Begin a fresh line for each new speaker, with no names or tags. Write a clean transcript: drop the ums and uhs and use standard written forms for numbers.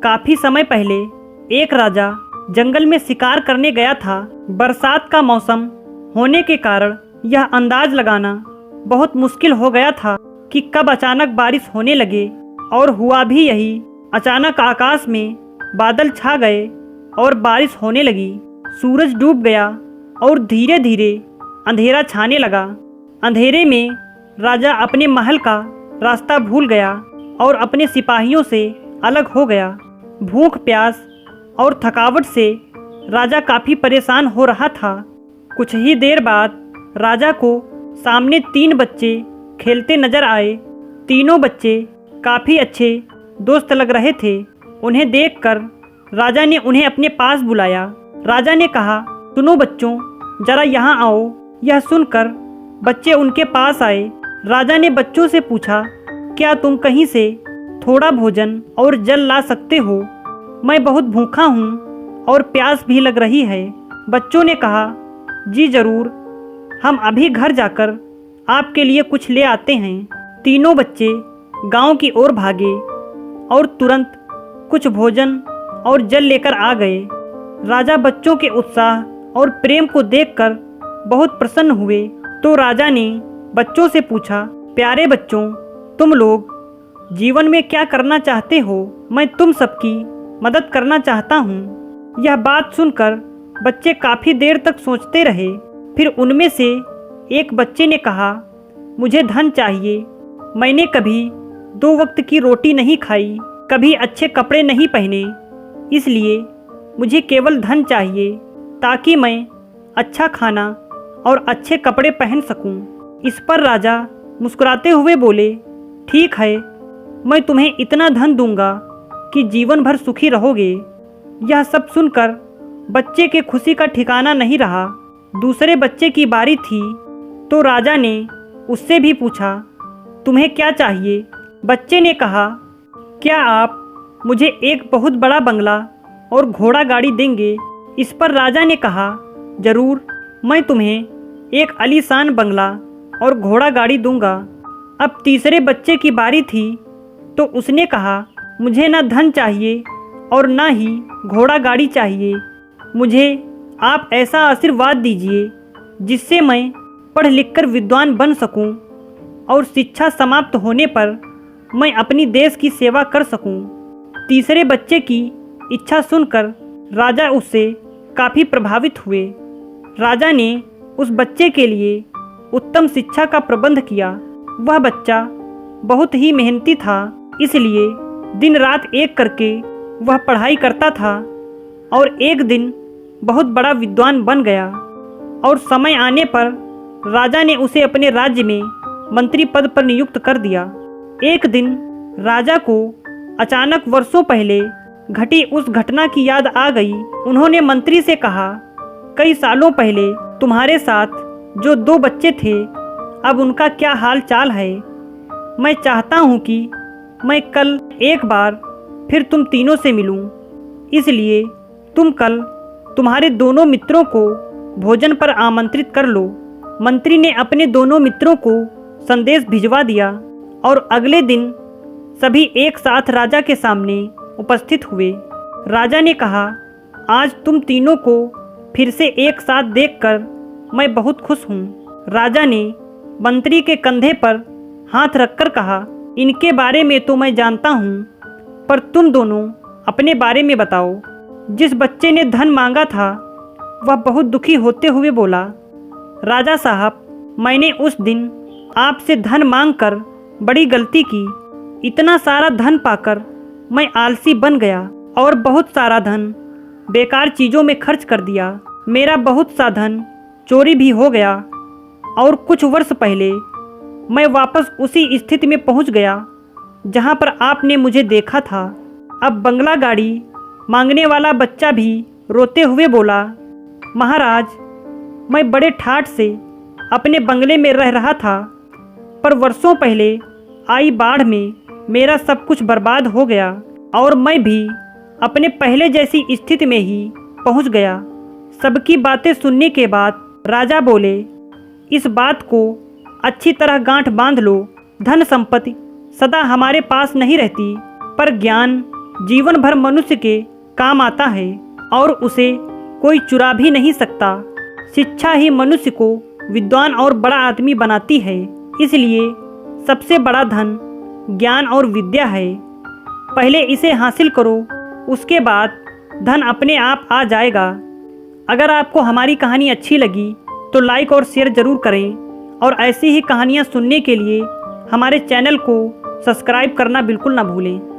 काफी समय पहले एक राजा जंगल में शिकार करने गया था। बरसात का मौसम होने के कारण यह अंदाज लगाना बहुत मुश्किल हो गया था कि कब अचानक बारिश होने लगे, और हुआ भी यही। अचानक आकाश में बादल छा गए और बारिश होने लगी। सूरज डूब गया और धीरे धीरे अंधेरा छाने लगा। अंधेरे में राजा अपने महल का रास्ता भूल गया और अपने सिपाहियों से अलग हो गया। भूख, प्यास और थकावट से राजा काफ़ी परेशान हो रहा था। कुछ ही देर बाद राजा को सामने 3 बच्चे खेलते नजर आए। तीनों बच्चे काफ़ी अच्छे दोस्त लग रहे थे। उन्हें देखकर राजा ने उन्हें अपने पास बुलाया। राजा ने कहा, सुनो बच्चों, जरा यहाँ आओ। यह सुनकर बच्चे उनके पास आए। राजा ने बच्चों से पूछा, क्या तुम कहीं से थोड़ा भोजन और जल ला सकते हो? मैं बहुत भूखा हूँ और प्यास भी लग रही है। बच्चों ने कहा, जी जरूर, हम अभी घर जाकर आपके लिए कुछ ले आते हैं। तीनों बच्चे गांव की ओर भागे और तुरंत कुछ भोजन और जल लेकर आ गए। राजा बच्चों के उत्साह और प्रेम को देखकर बहुत प्रसन्न हुए। तो राजा ने बच्चों से पूछा, प्यारे बच्चों, तुम लोग जीवन में क्या करना चाहते हो? मैं तुम सबकी मदद करना चाहता हूँ। यह बात सुनकर बच्चे काफ़ी देर तक सोचते रहे। फिर उनमें से एक बच्चे ने कहा, मुझे धन चाहिए। मैंने कभी 2 वक्त की रोटी नहीं खाई, कभी अच्छे कपड़े नहीं पहने, इसलिए मुझे केवल धन चाहिए ताकि मैं अच्छा खाना और अच्छे कपड़े पहन सकूं। इस पर राजा मुस्कुराते हुए बोले, ठीक है, मैं तुम्हें इतना धन दूंगा कि जीवन भर सुखी रहोगे। यह सब सुनकर बच्चे के खुशी का ठिकाना नहीं रहा। दूसरे बच्चे की बारी थी तो राजा ने उससे भी पूछा, तुम्हें क्या चाहिए? बच्चे ने कहा, क्या आप मुझे एक बहुत बड़ा बंगला और घोड़ा गाड़ी देंगे? इस पर राजा ने कहा, जरूर, मैं तुम्हें एक आलीशान बंगला और घोड़ा गाड़ी दूंगा। अब तीसरे बच्चे की बारी थी तो उसने कहा, मुझे ना धन चाहिए और ना ही घोड़ा गाड़ी चाहिए। मुझे आप ऐसा आशीर्वाद दीजिए जिससे मैं पढ़ लिखकर विद्वान बन सकूं और शिक्षा समाप्त होने पर मैं अपनी देश की सेवा कर सकूं। तीसरे बच्चे की इच्छा सुनकर राजा उससे काफ़ी प्रभावित हुए। राजा ने उस बच्चे के लिए उत्तम शिक्षा का प्रबंध किया। वह बच्चा बहुत ही मेहनती था, इसलिए दिन रात एक करके वह पढ़ाई करता था और एक दिन बहुत बड़ा विद्वान बन गया। और समय आने पर राजा ने उसे अपने राज्य में मंत्री पद पर नियुक्त कर दिया। एक दिन राजा को अचानक वर्षों पहले घटी उस घटना की याद आ गई। उन्होंने मंत्री से कहा, कई सालों पहले तुम्हारे साथ जो 2 बच्चे थे, अब उनका क्या हाल चाल है? मैं चाहता हूँ कि मैं कल एक बार फिर तुम तीनों से मिलूं, इसलिए तुम कल तुम्हारे दोनों मित्रों को भोजन पर आमंत्रित कर लो। मंत्री ने अपने दोनों मित्रों को संदेश भिजवा दिया और अगले दिन सभी एक साथ राजा के सामने उपस्थित हुए। राजा ने कहा, आज तुम तीनों को फिर से एक साथ देखकर मैं बहुत खुश हूँ। राजा ने मंत्री के कंधे पर हाथ रखकर कहा, इनके बारे में तो मैं जानता हूँ, पर तुम दोनों अपने बारे में बताओ। जिस बच्चे ने धन मांगा था वह बहुत दुखी होते हुए बोला, राजा साहब, मैंने उस दिन आपसे धन मांगकर बड़ी गलती की। इतना सारा धन पाकर मैं आलसी बन गया और बहुत सारा धन बेकार चीज़ों में खर्च कर दिया। मेरा बहुत सा धन चोरी भी हो गया और कुछ वर्ष पहले मैं वापस उसी स्थिति में पहुंच गया जहां पर आपने मुझे देखा था। अब बंगला गाड़ी मांगने वाला बच्चा भी रोते हुए बोला, महाराज, मैं बड़े ठाठ से अपने बंगले में रह रहा था, पर वर्षों पहले आई बाढ़ में मेरा सब कुछ बर्बाद हो गया और मैं भी अपने पहले जैसी स्थिति में ही पहुंच गया। सबकी बातें सुनने के बाद राजा बोले, इस बात को अच्छी तरह गांठ बांध लो। धन संपत्ति सदा हमारे पास नहीं रहती, पर ज्ञान, जीवन भर मनुष्य के काम आता है और उसे कोई चुरा भी नहीं सकता। शिक्षा ही मनुष्य को विद्वान और बड़ा आदमी बनाती है। इसलिए सबसे बड़ा धन ज्ञान और विद्या है। पहले इसे हासिल करो, उसके बाद धन अपने आप आ जाएगा। अगर आपको हमारी कहानी अच्छी लगी तो लाइक और शेयर ज़रूर करें और ऐसी ही कहानियाँ सुनने के लिए हमारे चैनल को सब्सक्राइब करना बिल्कुल ना भूलें।